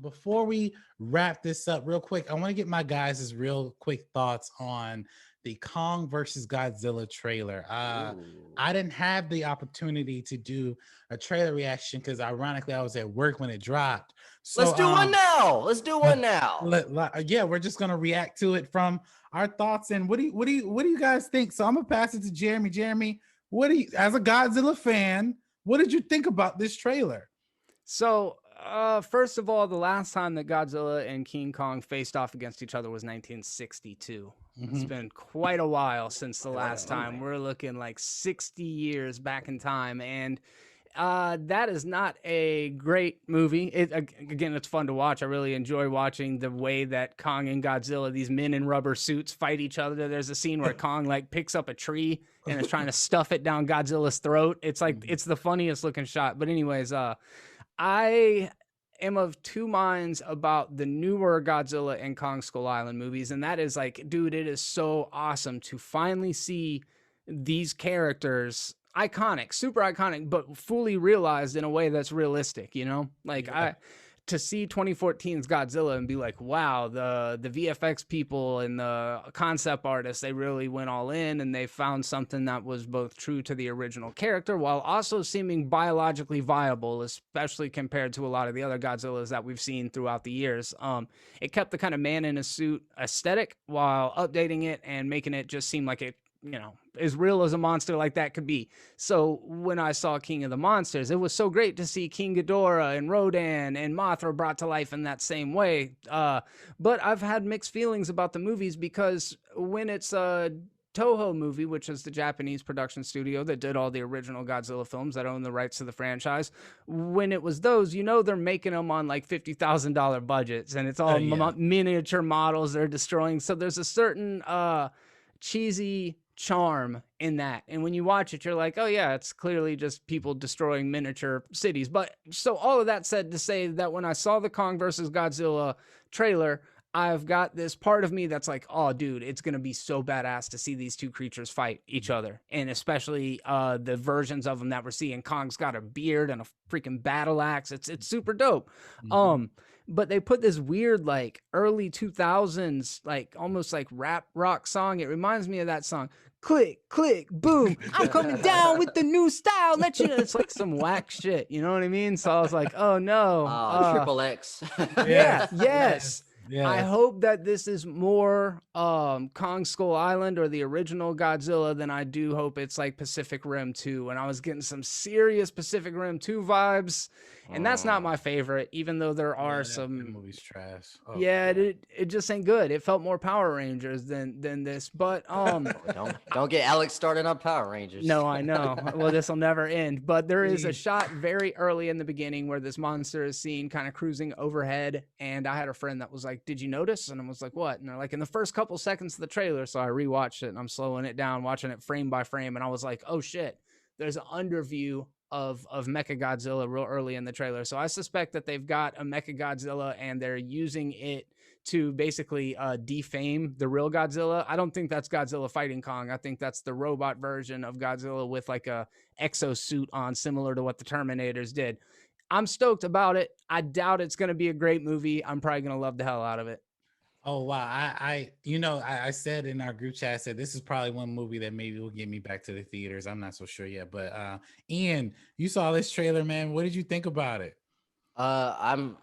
Before we wrap this up real quick, I want to get my guys' real quick thoughts on the Kong versus Godzilla trailer. Ooh. I didn't have the opportunity to do a trailer reaction because ironically I was at work when it dropped. Let's So do one now. Let's do one now. yeah, we're just gonna react to it from our thoughts. And what do you guys think? So I'm gonna pass it to Jeremy. Jeremy, what do you, as a Godzilla fan, what did you think about this trailer? So, first of all, the last time that Godzilla and King Kong faced off against each other was 1962. It's Mhm. been quite a while since the Quite a last time. moment. We're looking like 60 years back in time. And that is not a great movie. Again, it's fun to watch. I really enjoy watching the way that Kong and Godzilla, these men in rubber suits, fight each other. There's a scene where Kong like picks up a tree and is trying to stuff it down Godzilla's throat. It's like it's the funniest looking shot. But anyways, I am of two minds about the newer Godzilla and Kong Skull Island movies, and that is like, dude, it is so awesome to finally see these characters iconic, super iconic, but fully realized in a way that's realistic, you know? Like Yeah. to see 2014's Godzilla and be like, wow, the VFX people and the concept artists, they really went all in and they found something that was both true to the original character while also seeming biologically viable, especially compared to a lot of the other Godzillas that we've seen throughout the years. It kept the kind of man in a suit aesthetic while updating it and making it just seem like it, you know, as real as a monster like that could be. So when I saw King of the Monsters, it was so great to see King Ghidorah and Rodan and Mothra brought to life in that same way. But I've had mixed feelings about the movies because when it's a Toho movie, which is the Japanese production studio that did all the original Godzilla films that own the rights to the franchise, when it was those, you know, they're making them on like $50,000 budgets and it's all Yeah. miniature models they're destroying. So there's a certain cheesy charm in that. And when you watch it, you're like, oh yeah, it's clearly just people destroying miniature cities. But so all of that said to say that when I saw the Kong versus Godzilla trailer, I've got this part of me that's like, oh dude, it's going to be so badass to see these two creatures fight each other. And especially the versions of them that we're seeing. Kong's got a beard and a freaking battle axe. It's super dope. Mhm. But they put this weird like early 2000s like almost like rap rock song. It reminds me of that song, click click boom, I'm coming down with the new style, let you know. It's like some whack shit, you know what I mean? So I was like, oh no. Triple X. Yeah, Yes. yes. I Yes. hope that this is more Kong Skull Island or the original Godzilla than I do hope it's like Pacific Rim 2. And I was getting some serious Pacific Rim 2 vibes. And that's not my favorite, even though there Yeah, are that some. movie's trash. Oh, Yeah, yeah. it just ain't good. It felt more Power Rangers than this. But Don't get Alex started on Power Rangers. no, I know. Well, this will never end. But there is a shot very early in the beginning where this monster is seen kind of cruising overhead. And I had a friend that was like, did you notice? And I was like, what? And they're like, in the first couple seconds of the trailer. So I rewatched it and I'm slowing it down, watching it frame by frame. And I was like, oh shit, there's an underview of Mechagodzilla real early in the trailer. So I suspect that they've got a Mechagodzilla and they're using it to basically defame the real Godzilla. I don't think that's Godzilla fighting Kong. I think that's the robot version of Godzilla with like a exosuit on, similar to what the Terminators did. I'm stoked about it. I doubt it's going to be a great movie. I'm probably going to love the hell out of it. Oh wow. I said in our group chat, I said this is probably one movie that maybe will get me back to the theaters. I'm not so sure yet. But Ian, you saw this trailer, man. What did you think about it? I'm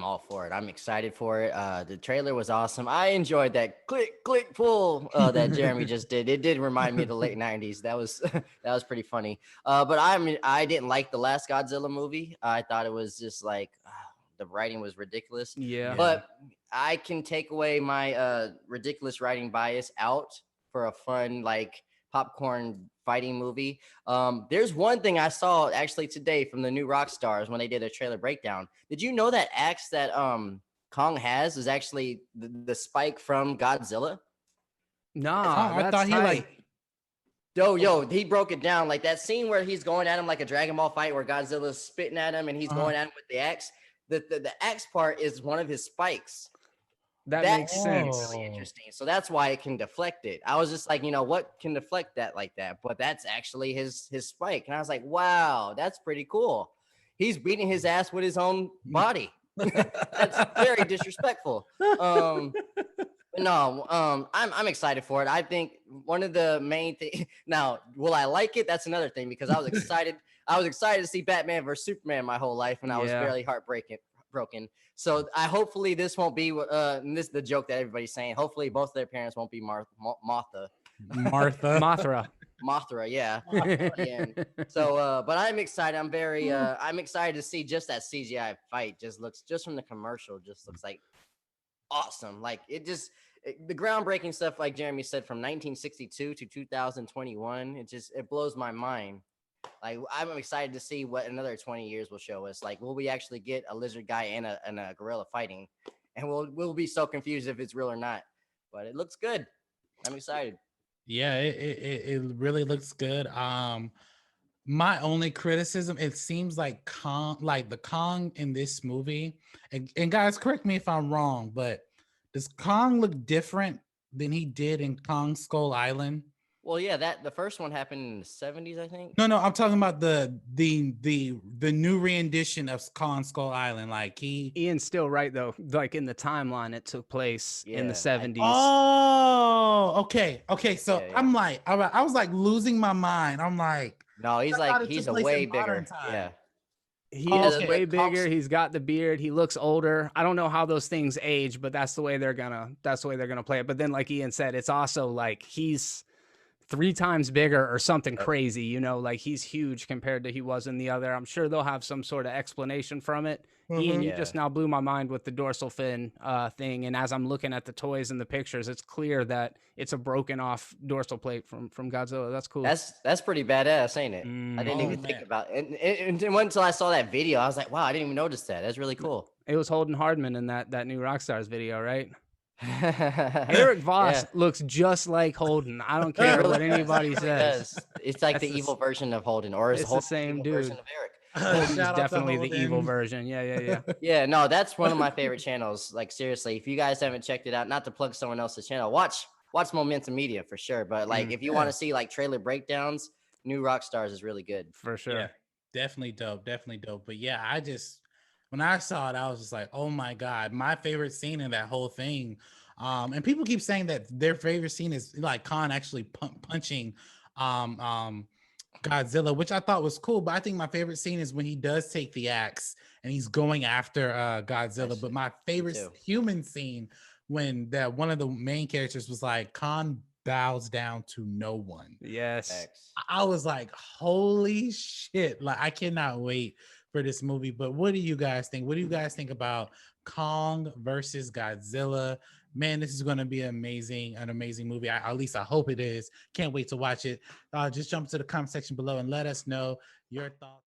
all for it. I'm excited for it. The trailer was awesome. I enjoyed that click click pull that Jeremy just did. It did remind me of the late '90s. That was that was pretty funny. But I didn't like the last Godzilla movie. I thought it was just like the writing was ridiculous. Yeah. But I can take away my ridiculous writing bias out for a fun like popcorn fighting movie. There's one thing I saw actually today from the new Rock Stars when they did a trailer breakdown. Did you know that axe that Kong has is actually the spike from Godzilla? Nah, I that's thought he tight. like Yo, he broke it down like that scene where he's going at him like a Dragon Ball fight where Godzilla's spitting at him and he's going at him with the axe. The axe part is one of his spikes. That That makes is sense. really interesting. So that's why it can deflect it. I was just like, what can deflect that like that? But that's actually his spike. And I was like, wow, that's pretty cool. He's beating his ass with his own body. That's very disrespectful. No, I'm excited for it. I think one of the main things. Now, will I like it? That's another thing because I was excited. I was excited to see Batman versus Superman my whole life, and I was Yeah. barely broken. So I hopefully this won't be. And this is the joke that everybody's saying. Hopefully both of their parents won't be Martha. Mothra. Mothra, yeah. And so, but I'm excited. I'm excited to see just that CGI fight. Just from the commercial, just looks like awesome. Like the groundbreaking stuff, like Jeremy said, from 1962 to 2021. It blows my mind. Like I'm excited to see what another 20 years will show us. Like, will we actually get a lizard guy and a gorilla fighting? And we'll be so confused if it's real or not. But it looks good. I'm excited. Yeah, it really looks good. My only criticism, it seems like the Kong in this movie, and guys, correct me if I'm wrong, but does Kong look different than he did in Kong Skull Island? Well, yeah, the first one happened in the 70s, I think. No, I'm talking about the new rendition of Kong Skull Island. Like Ian's still right though. Like in the timeline, it took place in the 70s. Oh, okay. So Yeah. I'm like, I was like losing my mind. I'm like, no, he's a way bigger. Yeah. He is way bigger. He's got the beard. He looks older. I don't know how those things age, but that's the way they're gonna play it. But then, like Ian said, it's also like he's 3 times bigger or something crazy, you know, like he's huge compared to he was in the other. I'm sure they'll have some sort of explanation from it. Ian, you just now blew my mind with the dorsal fin thing. And as I'm looking at the toys and the pictures, it's clear that it's a broken off dorsal plate from Godzilla. That's cool. That's pretty badass, ain't it? I didn't even think about it. And it wasn't until I saw that video, I was like, wow, I didn't even notice that. That's really cool. It was Holden Hardman in that new Rockstars video, right? Eric Voss looks just like Holden. I don't care what anybody says. It's like the evil version of Holden, or is the same dude. Version of Eric? Holden's definitely the evil version. Yeah. Yeah, no, that's one of my favorite channels. Like seriously, if you guys haven't checked it out, not to plug someone else's channel, watch Momentum Media for sure. But like, if you want to see like trailer breakdowns, New Rockstars is really good for sure. Yeah, definitely dope. But yeah, when I saw it, I was just like, oh my God, my favorite scene in that whole thing. And people keep saying that their favorite scene is like Khan actually punching Godzilla, which I thought was cool. But I think my favorite scene is when he does take the axe and he's going after Godzilla. But my favorite human scene when one of the main characters was like, Khan bows down to no one. Yes. I was like, holy shit. Like, I cannot wait for this movie. But what do you guys think? What do you guys think about Kong versus Godzilla? Man, this is going to be an amazing movie. At least I hope it is. Can't wait to watch it. Just jump to the comment section below and let us know your thoughts.